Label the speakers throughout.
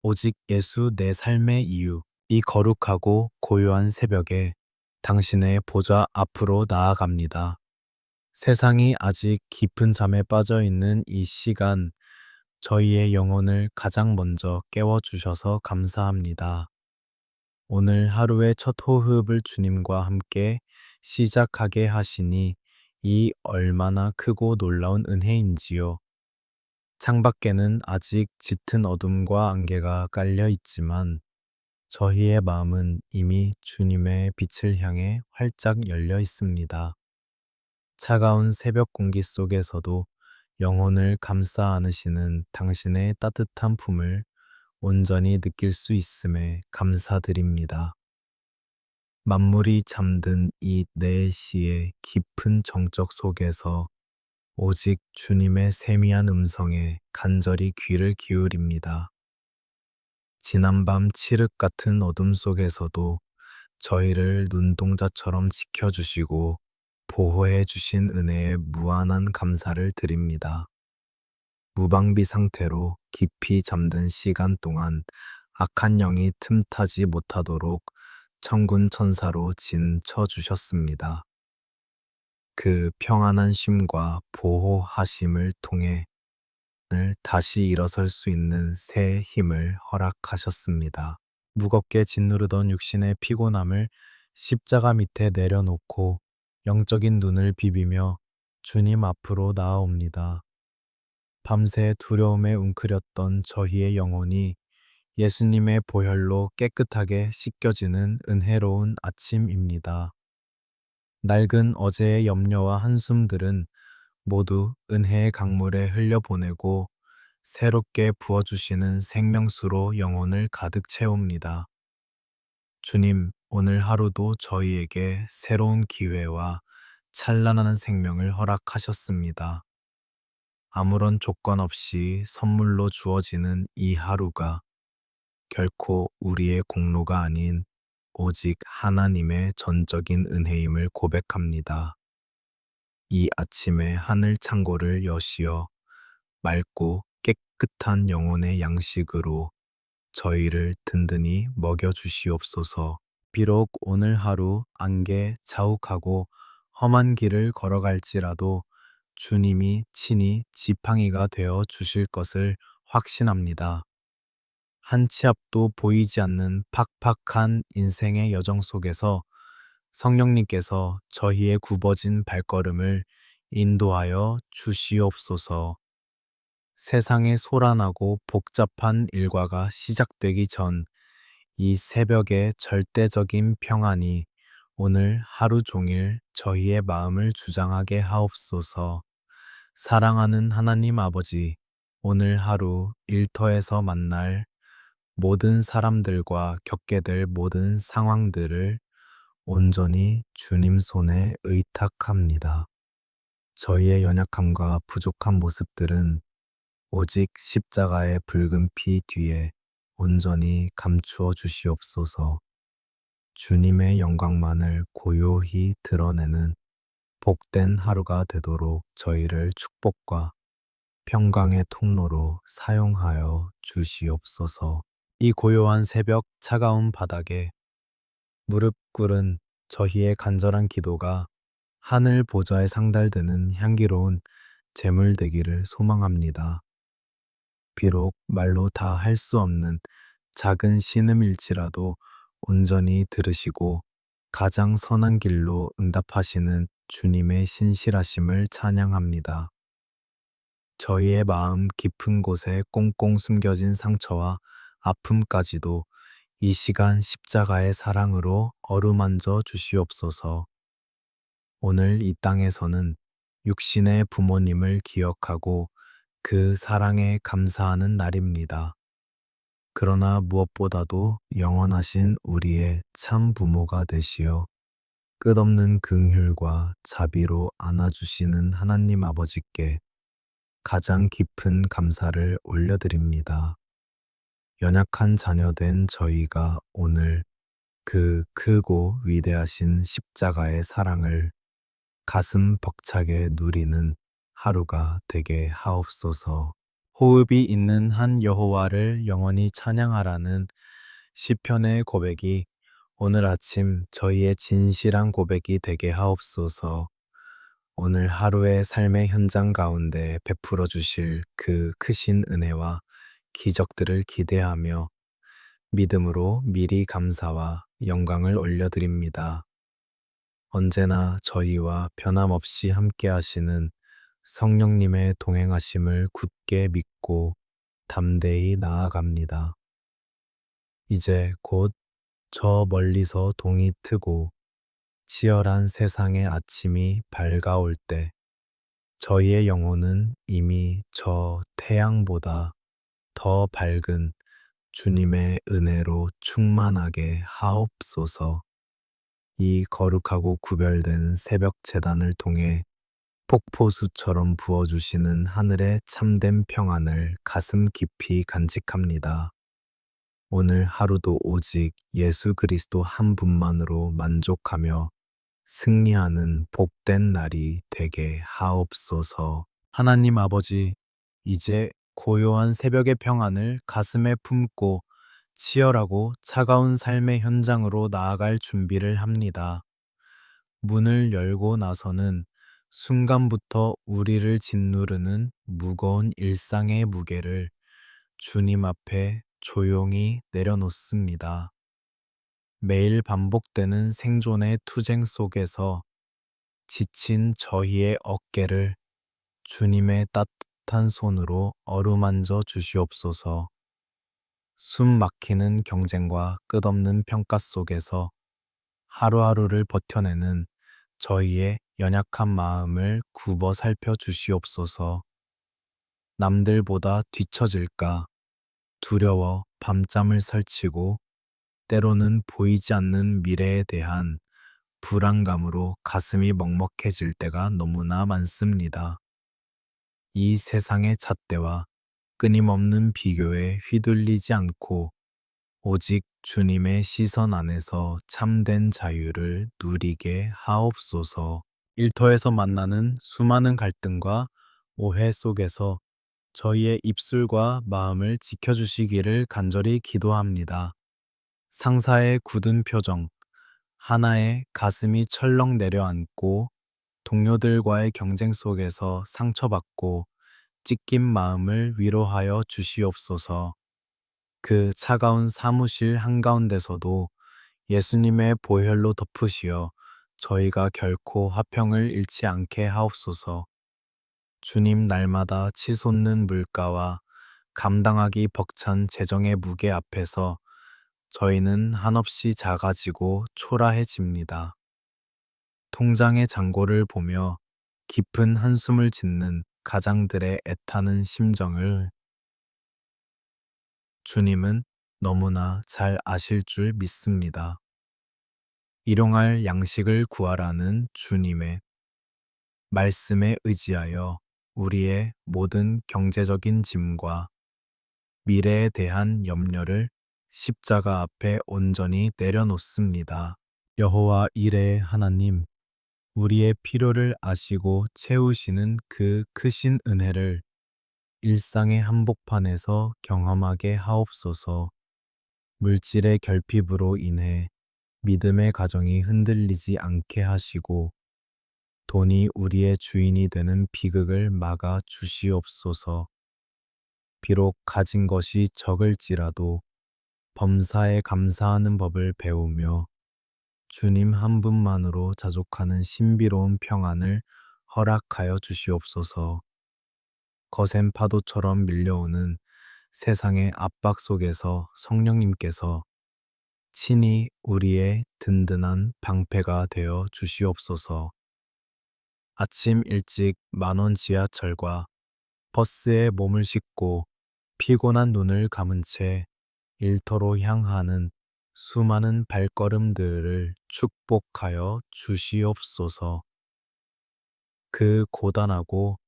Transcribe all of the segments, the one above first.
Speaker 1: 오직 예수 내 삶의 이유. 이 거룩하고 고요한 새벽에 당신의 보좌 앞으로 나아갑니다. 세상이 아직 깊은 잠에 빠져 있는 이 시간, 저희의 영혼을 가장 먼저 깨워주셔서 감사합니다. 오늘 하루의 첫 호흡을 주님과 함께 시작하게 하시니 이 얼마나 크고 놀라운 은혜인지요. 창밖에는 아직 짙은 어둠과 안개가 깔려 있지만 저희의 마음은 이미 주님의 빛을 향해 활짝 열려 있습니다. 차가운 새벽 공기 속에서도 영혼을 감싸 안으시는 당신의 따뜻한 품을 온전히 느낄 수 있음에 감사드립니다. 만물이 잠든 이 4시의 깊은 정적 속에서 오직 주님의 세미한 음성에 간절히 귀를 기울입니다. 지난밤 칠흑 같은 어둠 속에서도 저희를 눈동자처럼 지켜주시고 보호해 주신 은혜에 무한한 감사를 드립니다. 무방비 상태로 깊이 잠든 시간 동안 악한 영이 틈타지 못하도록 천군 천사로 진쳐 주셨습니다. 그 평안한 쉼과 보호하심을 통해 오늘 다시 일어설 수 있는 새 힘을 허락하셨습니다. 무겁게 짓누르던 육신의 피곤함을 십자가 밑에 내려놓고 영적인 눈을 비비며 주님 앞으로 나아옵니다. 밤새 두려움에 웅크렸던 저희의 영혼이 예수님의 보혈로 깨끗하게 씻겨지는 은혜로운 아침입니다. 낡은 어제의 염려와 한숨들은 모두 은혜의 강물에 흘려보내고 새롭게 부어주시는 생명수로 영혼을 가득 채웁니다. 주님, 오늘 하루도 저희에게 새로운 기회와 찬란한 생명을 허락하셨습니다. 아무런 조건 없이 선물로 주어지는 이 하루가 결코 우리의 공로가 아닌 오직 하나님의 전적인 은혜임을 고백합니다. 이 아침에 하늘 창고를 여시어 맑고 깨끗한 영혼의 양식으로 저희를 든든히 먹여주시옵소서. 비록 오늘 하루 안개 자욱하고 험한 길을 걸어갈지라도 주님이 친히 지팡이가 되어 주실 것을 확신합니다. 한 치 앞도 보이지 않는 팍팍한 인생의 여정 속에서 성령님께서 저희의 굽어진 발걸음을 인도하여 주시옵소서. 세상의 소란하고 복잡한 일과가 시작되기 전 이 새벽의 절대적인 평안이 오늘 하루 종일 저희의 마음을 주장하게 하옵소서. 사랑하는 하나님 아버지, 오늘 하루 일터에서 만날 모든 사람들과 겪게 될 모든 상황들을 온전히 주님 손에 의탁합니다. 저희의 연약함과 부족한 모습들은 오직 십자가의 붉은 피 뒤에 온전히 감추어 주시옵소서. 주님의 영광만을 고요히 드러내는 복된 하루가 되도록 저희를 축복과 평강의 통로로 사용하여 주시옵소서. 이 고요한 새벽 차가운 바닥에 무릎 꿇은 저희의 간절한 기도가 하늘 보좌에 상달되는 향기로운 제물 되기를 소망합니다. 비록 말로 다 할 수 없는 작은 신음일지라도 온전히 들으시고 가장 선한 길로 응답하시는 주님의 신실하심을 찬양합니다. 저희의 마음 깊은 곳에 꽁꽁 숨겨진 상처와 아픔까지도 이 시간 십자가의 사랑으로 어루만져 주시옵소서. 오늘 이 땅에서는 육신의 부모님을 기억하고 그 사랑에 감사하는 날입니다. 그러나 무엇보다도 영원하신 우리의 참 부모가 되시어 끝없는 긍휼과 자비로 안아주시는 하나님 아버지께 가장 깊은 감사를 올려드립니다. 연약한 자녀된 저희가 오늘 그 크고 위대하신 십자가의 사랑을 가슴 벅차게 누리는 하루가 되게 하옵소서. 호흡이 있는 한 여호와를 영원히 찬양하라는 시편의 고백이 오늘 아침 저희의 진실한 고백이 되게 하옵소서. 오늘 하루의 삶의 현장 가운데 베풀어 주실 그 크신 은혜와 기적들을 기대하며 믿음으로 미리 감사와 영광을 올려드립니다. 언제나 저희와 변함없이 함께 하시는 성령님의 동행하심을 굳게 믿고 담대히 나아갑니다. 이제 곧 저 멀리서 동이 트고 치열한 세상의 아침이 밝아올 때 저희의 영혼은 이미 저 태양보다 더 밝은 주님의 은혜로 충만하게 하옵소서. 이 거룩하고 구별된 새벽 제단을 통해 폭포수처럼 부어주시는 하늘의 참된 평안을 가슴 깊이 간직합니다. 오늘 하루도 오직 예수 그리스도 한 분만으로 만족하며 승리하는 복된 날이 되게 하옵소서. 하나님 아버지, 이제 고요한 새벽의 평안을 가슴에 품고 치열하고 차가운 삶의 현장으로 나아갈 준비를 합니다. 문을 열고 나서는 순간부터 우리를 짓누르는 무거운 일상의 무게를 주님 앞에 조용히 내려놓습니다. 매일 반복되는 생존의 투쟁 속에서 지친 저희의 어깨를 주님의 따뜻한 손으로 어루만져 주시옵소서. 숨 막히는 경쟁과 끝없는 평가 속에서 하루하루를 버텨내는 저희의 연약한 마음을 굽어 살펴 주시옵소서. 남들보다 뒤처질까 두려워 밤잠을 설치고 때로는 보이지 않는 미래에 대한 불안감으로 가슴이 먹먹해질 때가 너무나 많습니다. 이 세상의 잣대와 끊임없는 비교에 휘둘리지 않고 오직 주님의 시선 안에서 참된 자유를 누리게 하옵소서. 일터에서 만나는 수많은 갈등과 오해 속에서 저희의 입술과 마음을 지켜주시기를 간절히 기도합니다. 상사의 굳은 표정, 하나의 가슴이 철렁 내려앉고 동료들과의 경쟁 속에서 상처받고 찢긴 마음을 위로하여 주시옵소서. 그 차가운 사무실 한가운데서도 예수님의 보혈로 덮으시어 저희가 결코 화평을 잃지 않게 하옵소서. 주님 날마다 치솟는 물가와 감당하기 벅찬 재정의 무게 앞에서 저희는 한없이 작아지고 초라해집니다. 통장의 잔고를 보며 깊은 한숨을 짓는 가장들의 애타는 심정을 주님은 너무나 잘 아실 줄 믿습니다. 일용할 양식을 구하라는 주님의 말씀에 의지하여 우리의 모든 경제적인 짐과 미래에 대한 염려를 십자가 앞에 온전히 내려놓습니다. 여호와 이레의 하나님, 우리의 필요를 아시고 채우시는 그 크신 은혜를 일상의 한복판에서 경험하게 하옵소서. 물질의 결핍으로 인해 믿음의 가정이 흔들리지 않게 하시고 돈이 우리의 주인이 되는 비극을 막아 주시옵소서. 비록 가진 것이 적을지라도 범사에 감사하는 법을 배우며 주님 한 분만으로 자족하는 신비로운 평안을 허락하여 주시옵소서. 거센 파도처럼 밀려오는 세상의 압박 속에서 성령님께서 친히 우리의 든든한 방패가 되어 주시옵소서. 아침 일찍 만원 지하철과 버스에 몸을 싣고 피곤한 눈을 감은 채 일터로 향하는 수많은 발걸음들을 축복하여 주시옵소서. 그 고단하고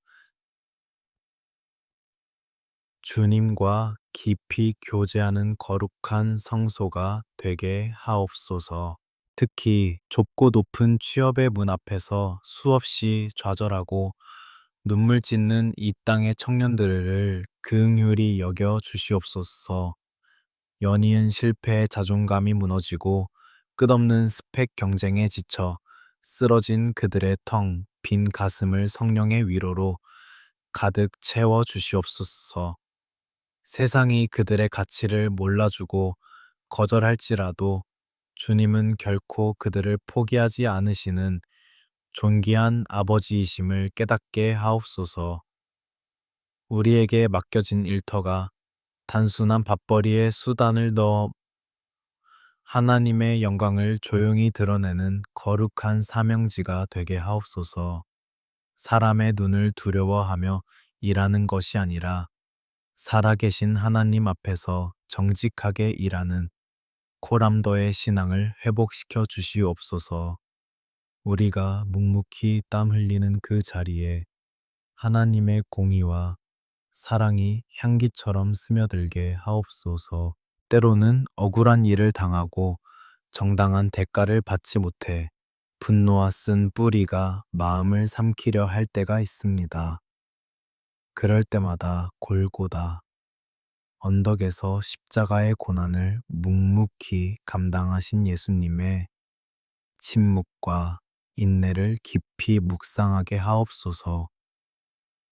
Speaker 1: 주님과 깊이 교제하는 거룩한 성소가 되게 하옵소서. 특히 좁고 높은 취업의 문 앞에서 수없이 좌절하고 눈물 짓는 이 땅의 청년들을 긍휼히 여겨 주시옵소서. 연이은 실패에 자존감이 무너지고 끝없는 스펙 경쟁에 지쳐 쓰러진 그들의 텅 빈 가슴을 성령의 위로로 가득 채워 주시옵소서. 세상이 그들의 가치를 몰라주고 거절할지라도 주님은 결코 그들을 포기하지 않으시는 존귀한 아버지이심을 깨닫게 하옵소서. 우리에게 맡겨진 일터가 단순한 밥벌이의 수단을 넣어 하나님의 영광을 조용히 드러내는 거룩한 사명지가 되게 하옵소서. 사람의 눈을 두려워하며 일하는 것이 아니라 살아계신 하나님 앞에서 정직하게 일하는 코람더의 신앙을 회복시켜 주시옵소서. 우리가 묵묵히 땀 흘리는 그 자리에 하나님의 공의와 사랑이 향기처럼 스며들게 하옵소서. 때로는 억울한 일을 당하고 정당한 대가를 받지 못해 분노와 쓴 뿌리가 마음을 삼키려 할 때가 있습니다. 그럴 때마다 골고다 언덕에서 십자가의 고난을 묵묵히 감당하신 예수님의 침묵과 인내를 깊이 묵상하게 하옵소서.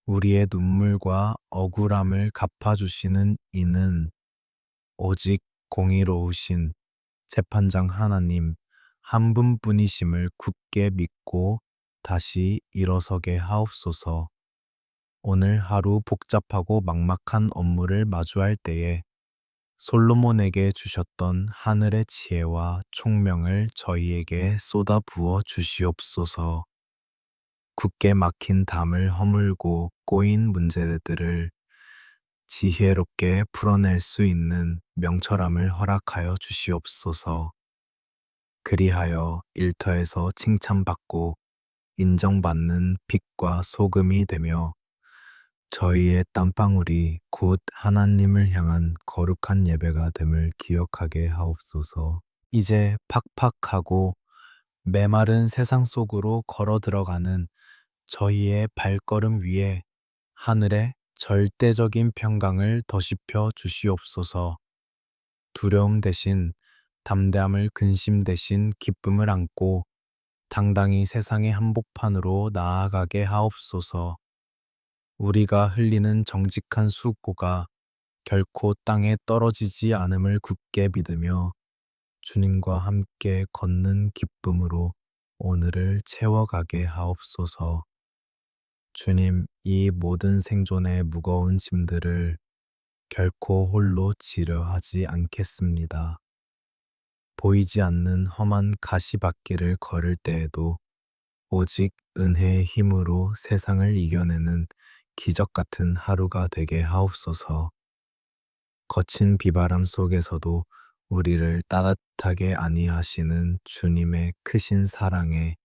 Speaker 1: 우리의 눈물과 억울함을 갚아주시는 이는 오직 공의로우신 재판장 하나님 한 분뿐이심을 굳게 믿고 다시 일어서게 하옵소서. 오늘 하루 복잡하고 막막한 업무를 마주할 때에 솔로몬에게 주셨던 하늘의 지혜와 총명을 저희에게 쏟아 부어 주시옵소서. 굳게 막힌 담을 허물고 꼬인 문제들을 지혜롭게 풀어낼 수 있는 명철함을 허락하여 주시옵소서. 그리하여 일터에서 칭찬받고 인정받는 빛과 소금이 되며 저희의 땀방울이 곧 하나님을 향한 거룩한 예배가 됨을 기억하게 하옵소서. 이제 팍팍하고 메마른 세상 속으로 걸어 들어가는 저희의 발걸음 위에 하늘의 절대적인 평강을 덧입혀 주시옵소서. 두려움 대신 담대함을 근심 대신 기쁨을 안고 당당히 세상의 한복판으로 나아가게 하옵소서. 우리가 흘리는 정직한 수고가 결코 땅에 떨어지지 않음을 굳게 믿으며 주님과 함께 걷는 기쁨으로 오늘을 채워가게 하옵소서. 주님, 이 모든 생존의 무거운 짐들을 결코 홀로 지려 하지 않겠습니다. 보이지 않는 험한 가시밭길을 걸을 때에도 오직 은혜의 힘으로 세상을 이겨내는 기적 같은 하루가 되게 하옵소서. 거친 비바람 속에서도 우리를 따뜻하게 안위하시는 주님의 크신 사랑에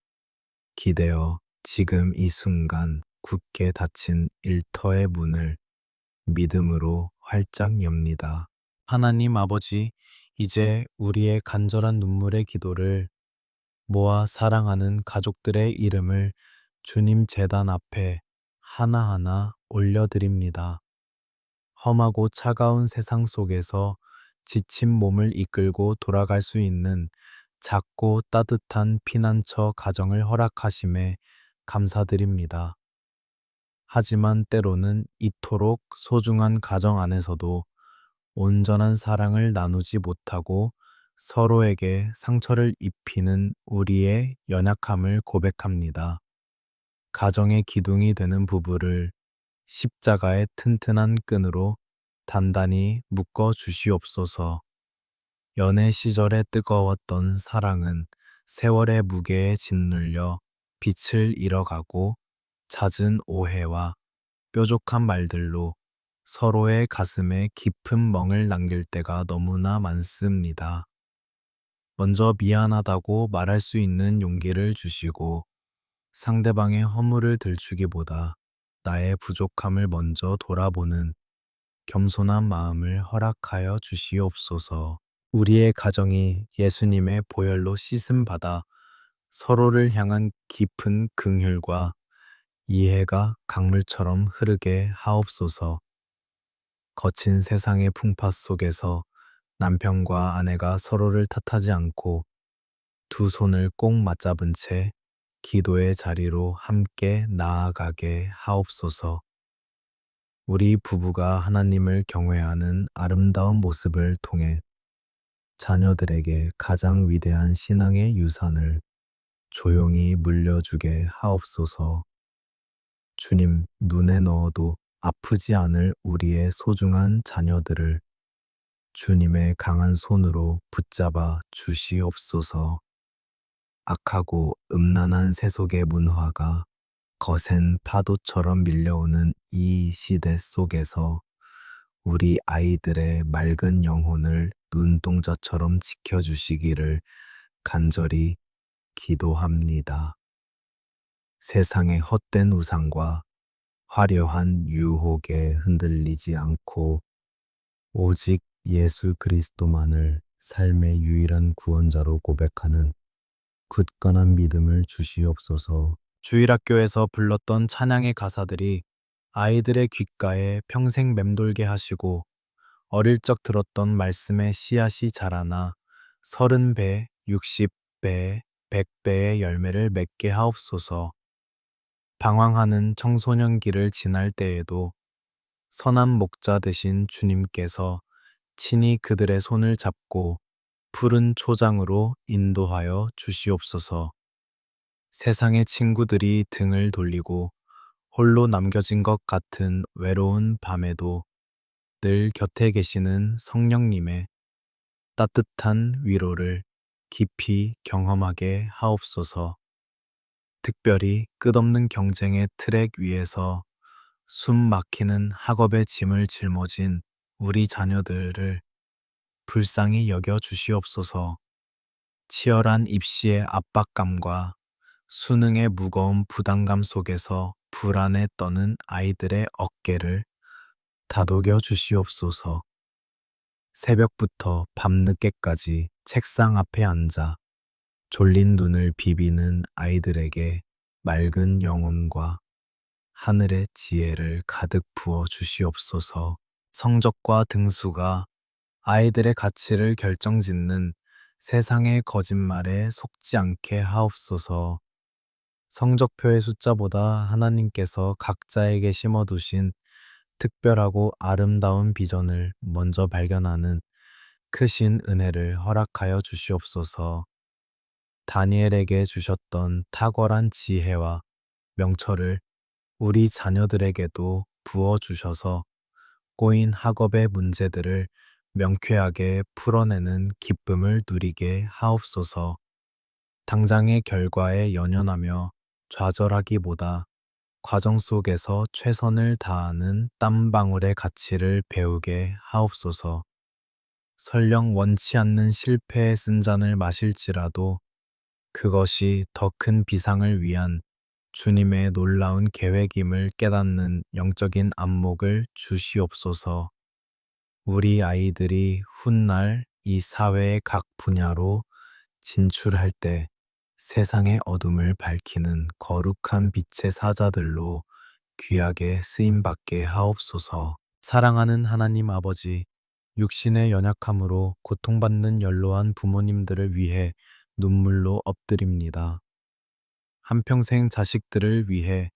Speaker 1: 기대어 지금 이 순간 굳게 닫힌 일터의 문을 믿음으로 활짝 엽니다. 하나님 아버지, 이제 우리의 간절한 눈물의 기도를 모아 사랑하는 가족들의 이름을 주님 제단 앞에 하나하나 올려드립니다. 험하고 차가운 세상 속에서 지친 몸을 이끌고 돌아갈 수 있는 작고 따뜻한 피난처 가정을 허락하심에 감사드립니다. 하지만 때로는 이토록 소중한 가정 안에서도 온전한 사랑을 나누지 못하고 서로에게 상처를 입히는 우리의 연약함을 고백합니다. 가정의 기둥이 되는 부부를 십자가의 튼튼한 끈으로 단단히 묶어 주시옵소서. 연애 시절에 뜨거웠던 사랑은 세월의 무게에 짓눌려 빛을 잃어가고 잦은 오해와 뾰족한 말들로 서로의 가슴에 깊은 멍을 남길 때가 너무나 많습니다. 먼저 미안하다고 말할 수 있는 용기를 주시고 상대방의 허물을 들추기보다 나의 부족함을 먼저 돌아보는 겸손한 마음을 허락하여 주시옵소서. 우리의 가정이 예수님의 보혈로 씻음 받아 서로를 향한 깊은 긍휼과 이해가 강물처럼 흐르게 하옵소서. 거친 세상의 풍파 속에서 남편과 아내가 서로를 탓하지 않고 두 손을 꼭 맞잡은 채 기도의 자리로 함께 나아가게 하옵소서. 우리 부부가 하나님을 경외하는 아름다운 모습을 통해 자녀들에게 가장 위대한 신앙의 유산을 조용히 물려주게 하옵소서. 주님, 눈에 넣어도 아프지 않을 우리의 소중한 자녀들을 주님의 강한 손으로 붙잡아 주시옵소서. 악하고 음란한 세속의 문화가 거센 파도처럼 밀려오는 이 시대 속에서 우리 아이들의 맑은 영혼을 눈동자처럼 지켜주시기를 간절히 기도합니다. 세상의 헛된 우상과 화려한 유혹에 흔들리지 않고 오직 예수 그리스도만을 삶의 유일한 구원자로 고백하는 굳건한 믿음을 주시옵소서. 주일학교에서 불렀던 찬양의 가사들이 아이들의 귓가에 평생 맴돌게 하시고 어릴 적 들었던 말씀의 씨앗이 자라나 30배, 60배, 100배의 열매를 맺게 하옵소서. 방황하는 청소년기를 지날 때에도 선한 목자 되신 주님께서 친히 그들의 손을 잡고 푸른 초장으로 인도하여 주시옵소서. 세상의 친구들이 등을 돌리고 홀로 남겨진 것 같은 외로운 밤에도 늘 곁에 계시는 성령님의 따뜻한 위로를 깊이 경험하게 하옵소서. 특별히 끝없는 경쟁의 트랙 위에서 숨 막히는 학업의 짐을 짊어진 우리 자녀들을 불쌍히 여겨 주시옵소서. 치열한 입시의 압박감과 수능의 무거운 부담감 속에서 불안에 떠는 아이들의 어깨를 다독여 주시옵소서. 새벽부터 밤늦게까지 책상 앞에 앉아 졸린 눈을 비비는 아이들에게 맑은 영혼과 하늘의 지혜를 가득 부어 주시옵소서. 성적과 등수가 아이들의 가치를 결정짓는 세상의 거짓말에 속지 않게 하옵소서. 성적표의 숫자보다 하나님께서 각자에게 심어두신 특별하고 아름다운 비전을 먼저 발견하는 크신 은혜를 허락하여 주시옵소서. 다니엘에게 주셨던 탁월한 지혜와 명철을 우리 자녀들에게도 부어 주셔서 꼬인 학업의 문제들을 명쾌하게 풀어내는 기쁨을 누리게 하옵소서. 당장의 결과에 연연하며 좌절하기보다 과정 속에서 최선을 다하는 땀방울의 가치를 배우게 하옵소서. 설령 원치 않는 실패에 쓴 잔을 마실지라도 그것이 더 큰 비상을 위한 주님의 놀라운 계획임을 깨닫는 영적인 안목을 주시옵소서. 우리 아이들이 훗날 이 사회의 각 분야로 진출할 때 세상의 어둠을 밝히는 거룩한 빛의 사자들로 귀하게 쓰임받게 하옵소서. 사랑하는 하나님 아버지, 육신의 연약함으로 고통받는 연로한 부모님들을 위해 눈물로 엎드립니다. 한평생 자식들을 위해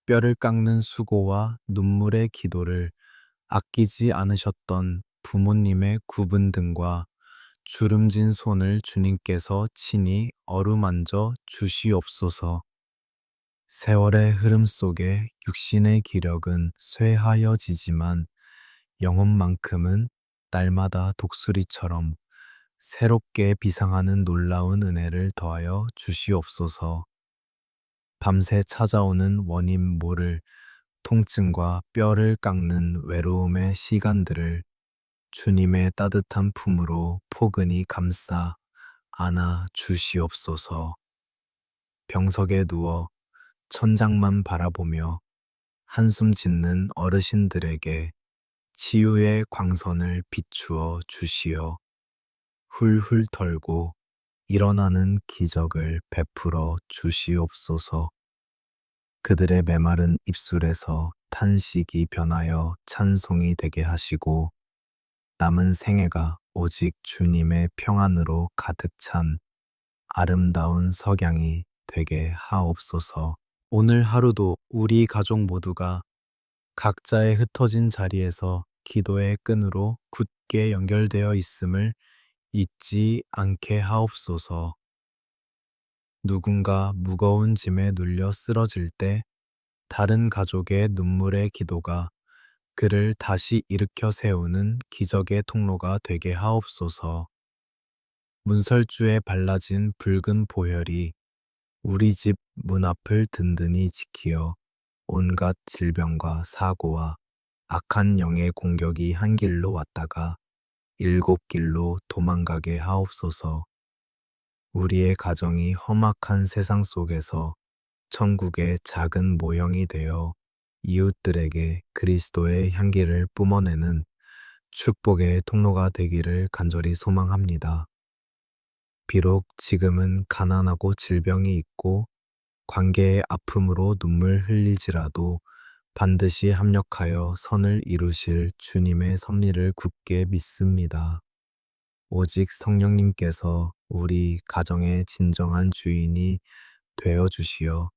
Speaker 1: 뼈를 깎는 수고와 눈물의 기도를 아끼지 않으셨던 부모님의 구분 등과 주름진 손을 주님께서 친히 어루만져 주시옵소서. 세월의 흐름 속에 육신의 기력은 쇠하여지지만 영혼만큼은 날마다 독수리처럼 새롭게 비상하는 놀라운 은혜를 더하여 주시옵소서. 밤새 찾아오는 원인 모를 통증과 뼈를 깎는 외로움의 시간들을 주님의 따뜻한 품으로 포근히 감싸 안아 주시옵소서. 병석에 누워 천장만 바라보며 한숨 짓는 어르신들에게 치유의 광선을 비추어 주시어 훌훌 털고 일어나는 기적을 베풀어 주시옵소서. 그들의 메마른 입술에서 탄식이 변하여 찬송이 되게 하시고 남은 생애가 오직 주님의 평안으로 가득 찬 아름다운 석양이 되게 하옵소서. 오늘 하루도 우리 가족 모두가 각자의 흩어진 자리에서 기도의 끈으로 굳게 연결되어 있음을 잊지 않게 하옵소서. 누군가 무거운 짐에 눌려 쓰러질 때 다른 가족의 눈물의 기도가 그를 다시 일으켜 세우는 기적의 통로가 되게 하옵소서. 문설주에 발라진 붉은 보혈이 우리 집 문 앞을 든든히 지키어 온갖 질병과 사고와 악한 영의 공격이 한 길로 왔다가 일곱 길로 도망가게 하옵소서. 우리의 가정이 험악한 세상 속에서 천국의 작은 모형이 되어 이웃들에게 그리스도의 향기를 뿜어내는 축복의 통로가 되기를 간절히 소망합니다. 비록 지금은 가난하고 질병이 있고 관계의 아픔으로 눈물 흘리지라도 반드시 합력하여 선을 이루실 주님의 섭리를 굳게 믿습니다. 오직 성령님께서 우리 가정의 진정한 주인이 되어 주시어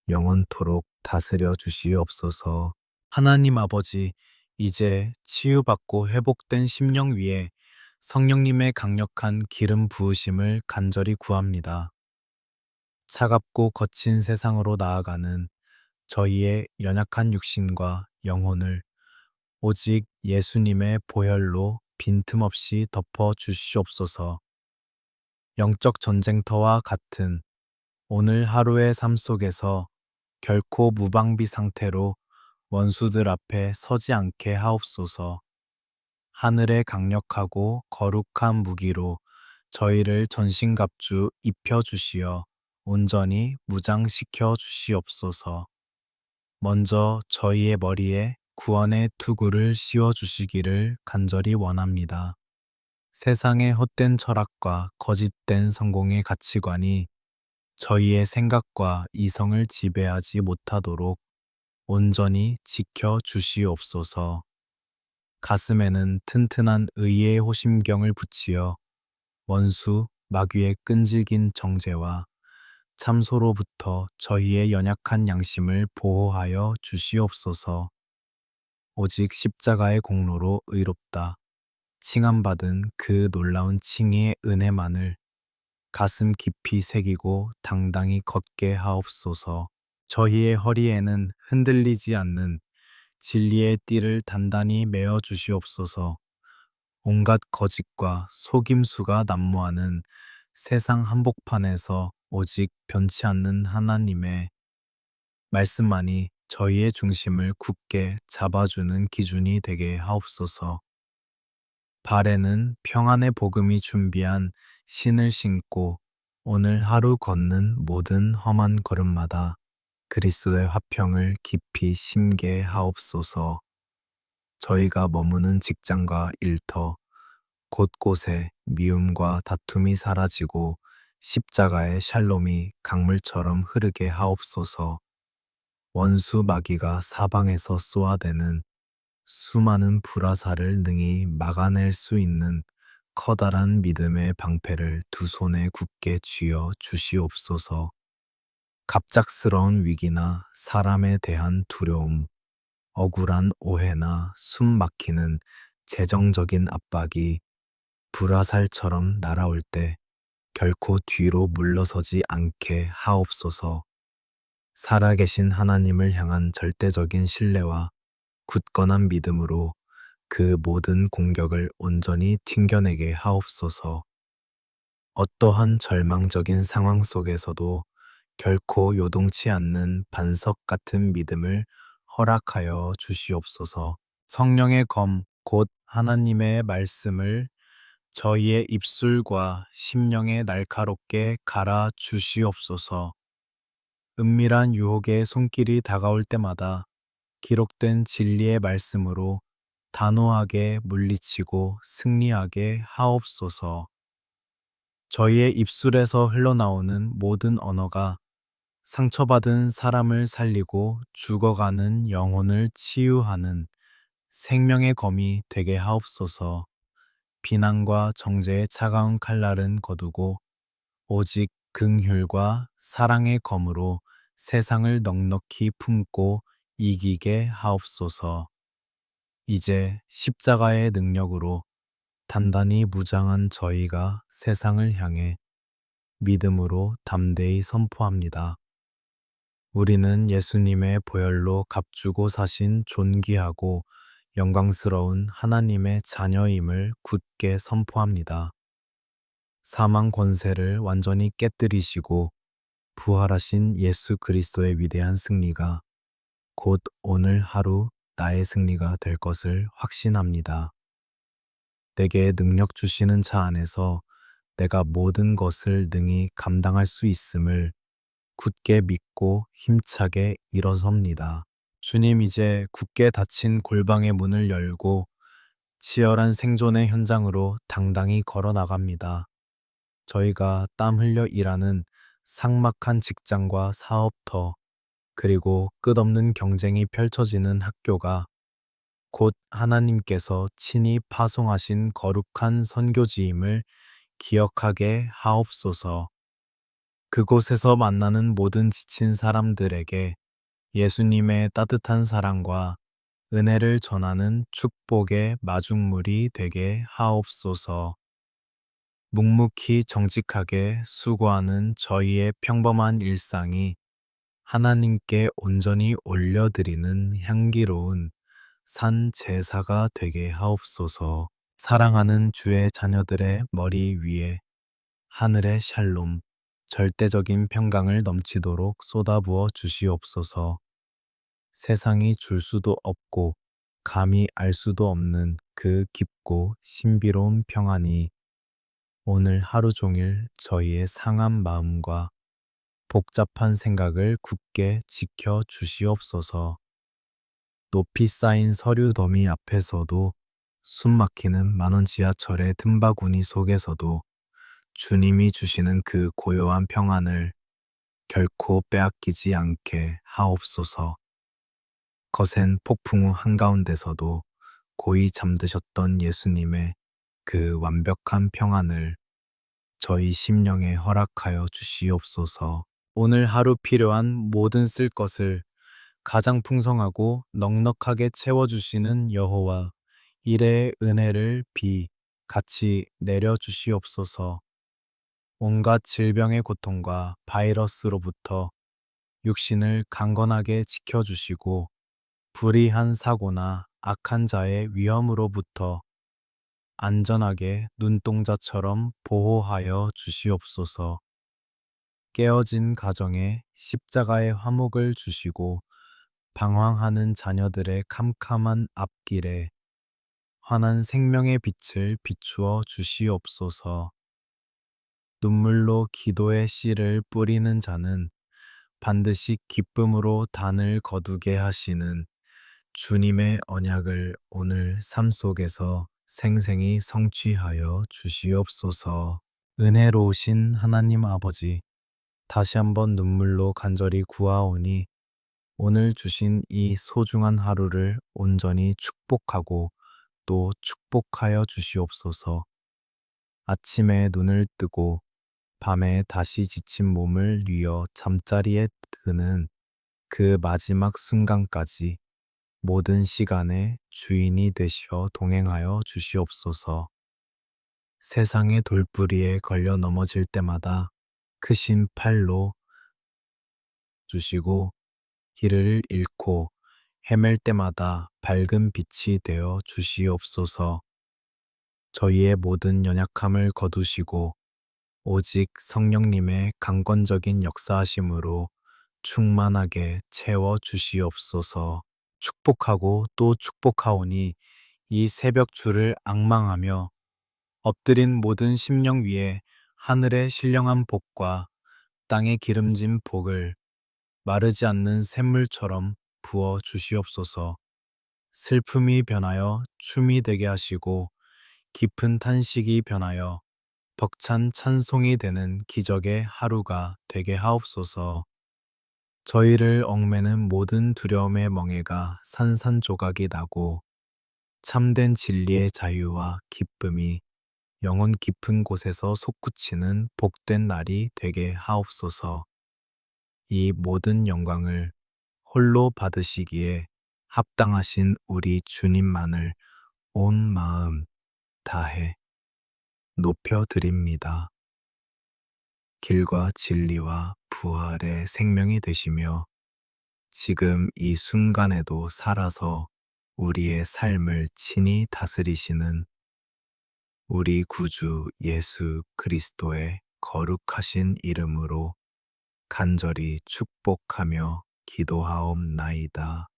Speaker 1: 영원토록 다스려 주시옵소서. 하나님 아버지, 이제 치유받고 회복된 심령 위에 성령님의 강력한 기름 부으심을 간절히 구합니다. 차갑고 거친 세상으로 나아가는 저희의 연약한 육신과 영혼을 오직 예수님의 보혈로 빈틈없이 덮어 주시옵소서. 영적 전쟁터와 같은 오늘 하루의 삶 속에서 결코 무방비 상태로 원수들 앞에 서지 않게 하옵소서. 하늘의 강력하고 거룩한 무기로 저희를 전신갑주 입혀 주시어 온전히 무장시켜 주시옵소서. 먼저 저희의 머리에 구원의 투구를 씌워 주시기를 간절히 원합니다. 세상의 헛된 철학과 거짓된 성공의 가치관이 저희의 생각과 이성을 지배하지 못하도록 온전히 지켜 주시옵소서. 가슴에는 튼튼한 의의 호심경을 붙이어 원수, 마귀의 끈질긴 정죄와 참소로부터 저희의 연약한 양심을 보호하여 주시옵소서. 오직 십자가의 공로로 의롭다 칭함받은 그 놀라운 칭의의 은혜만을 가슴 깊이 새기고 당당히 걷게 하옵소서. 저희의 허리에는 흔들리지 않는 진리의 띠를 단단히 메어 주시옵소서. 온갖 거짓과 속임수가 난무하는 세상 한복판에서 오직 변치 않는 하나님의 말씀만이 저희의 중심을 굳게 잡아주는 기준이 되게 하옵소서. 발에는 평안의 복음이 준비한 신을 신고 오늘 하루 걷는 모든 험한 걸음마다 그리스도의 화평을 깊이 심게 하옵소서. 저희가 머무는 직장과 일터, 곳곳에 미움과 다툼이 사라지고 십자가의 샬롬이 강물처럼 흐르게 하옵소서. 원수 마귀가 사방에서 쏘아대는 수많은 불화살을 능히 막아낼 수 있는 커다란 믿음의 방패를 두 손에 굳게 쥐어 주시옵소서. 갑작스러운 위기나 사람에 대한 두려움, 억울한 오해나 숨 막히는 재정적인 압박이 불화살처럼 날아올 때 결코 뒤로 물러서지 않게 하옵소서. 살아계신 하나님을 향한 절대적인 신뢰와 굳건한 믿음으로 그 모든 공격을 온전히 튕겨내게 하옵소서. 어떠한 절망적인 상황 속에서도 결코 요동치 않는 반석 같은 믿음을 허락하여 주시옵소서. 성령의 검, 곧 하나님의 말씀을 저희의 입술과 심령에 날카롭게 갈아 주시옵소서. 은밀한 유혹의 손길이 다가올 때마다 기록된 진리의 말씀으로 단호하게 물리치고 승리하게 하옵소서. 저희의 입술에서 흘러나오는 모든 언어가 상처받은 사람을 살리고 죽어가는 영혼을 치유하는 생명의 검이 되게 하옵소서. 비난과 정죄의 차가운 칼날은 거두고 오직 긍휼과 사랑의 검으로 세상을 넉넉히 품고 이기게 하옵소서. 이제 십자가의 능력으로 단단히 무장한 저희가 세상을 향해 믿음으로 담대히 선포합니다. 우리는 예수님의 보혈로 값주고 사신 존귀하고 영광스러운 하나님의 자녀임을 굳게 선포합니다. 사망 권세를 완전히 깨뜨리시고 부활하신 예수 그리스도의 위대한 승리가 곧 오늘 하루 나의 승리가 될 것을 확신합니다. 내게 능력 주시는 자 안에서 내가 모든 것을 능히 감당할 수 있음을 굳게 믿고 힘차게 일어섭니다. 주님, 이제 굳게 닫힌 골방의 문을 열고 치열한 생존의 현장으로 당당히 걸어 나갑니다. 저희가 땀 흘려 일하는 삭막한 직장과 사업터, 그리고 끝없는 경쟁이 펼쳐지는 학교가 곧 하나님께서 친히 파송하신 거룩한 선교지임을 기억하게 하옵소서. 그곳에서 만나는 모든 지친 사람들에게 예수님의 따뜻한 사랑과 은혜를 전하는 축복의 마중물이 되게 하옵소서. 묵묵히 정직하게 수고하는 저희의 평범한 일상이 하나님께 온전히 올려드리는 향기로운 산 제사가 되게 하옵소서. 사랑하는 주의 자녀들의 머리 위에 하늘의 샬롬, 절대적인 평강을 넘치도록 쏟아부어 주시옵소서. 세상이 줄 수도 없고 감히 알 수도 없는 그 깊고 신비로운 평안이 오늘 하루 종일 저희의 상한 마음과 복잡한 생각을 굳게 지켜 주시옵소서. 높이 쌓인 서류 더미 앞에서도 숨막히는 만원 지하철의 틈바구니 속에서도 주님이 주시는 그 고요한 평안을 결코 빼앗기지 않게 하옵소서. 거센 폭풍 후 한가운데서도 고이 잠드셨던 예수님의 그 완벽한 평안을 저희 심령에 허락하여 주시옵소서. 오늘 하루 필요한 모든 쓸 것을 가장 풍성하고 넉넉하게 채워주시는 여호와 일의 은혜를 같이 내려주시옵소서. 온갖 질병의 고통과 바이러스로부터 육신을 강건하게 지켜주시고 불의한 사고나 악한 자의 위험으로부터 안전하게 눈동자처럼 보호하여 주시옵소서. 깨어진 가정에 십자가의 화목을 주시고 방황하는 자녀들의 캄캄한 앞길에 환한 생명의 빛을 비추어 주시옵소서. 눈물로 기도의 씨를 뿌리는 자는 반드시 기쁨으로 단을 거두게 하시는 주님의 언약을 오늘 삶 속에서 생생히 성취하여 주시옵소서. 은혜로우신 하나님 아버지, 다시 한번 눈물로 간절히 구하오니 오늘 주신 이 소중한 하루를 온전히 축복하고 또 축복하여 주시옵소서. 아침에 눈을 뜨고 밤에 다시 지친 몸을 뉘어 잠자리에 드는 그 마지막 순간까지 모든 시간의 주인이 되시어 동행하여 주시옵소서. 세상의 돌부리에 걸려 넘어질 때마다 크신 팔로 주시고 길을 잃고 헤맬 때마다 밝은 빛이 되어 주시옵소서. 저희의 모든 연약함을 거두시고 오직 성령님의 강권적인 역사하심으로 충만하게 채워 주시옵소서. 축복하고 또 축복하오니 이 새벽 주를 앙망하며 엎드린 모든 심령 위에 하늘의 신령한 복과 땅의 기름진 복을 마르지 않는 샘물처럼 부어 주시옵소서. 슬픔이 변하여 춤이 되게 하시고 깊은 탄식이 변하여 벅찬 찬송이 되는 기적의 하루가 되게 하옵소서. 저희를 얽매는 모든 두려움의 멍에가 산산조각이 나고 참된 진리의 자유와 기쁨이 영혼 깊은 곳에서 솟구치는 복된 날이 되게 하옵소서. 이 모든 영광을 홀로 받으시기에 합당하신 우리 주님만을 온 마음 다해 높여드립니다. 길과 진리와 부활의 생명이 되시며 지금 이 순간에도 살아서 우리의 삶을 친히 다스리시는 우리 구주 예수 그리스도의 거룩하신 이름으로 간절히 축복하며 기도하옵나이다.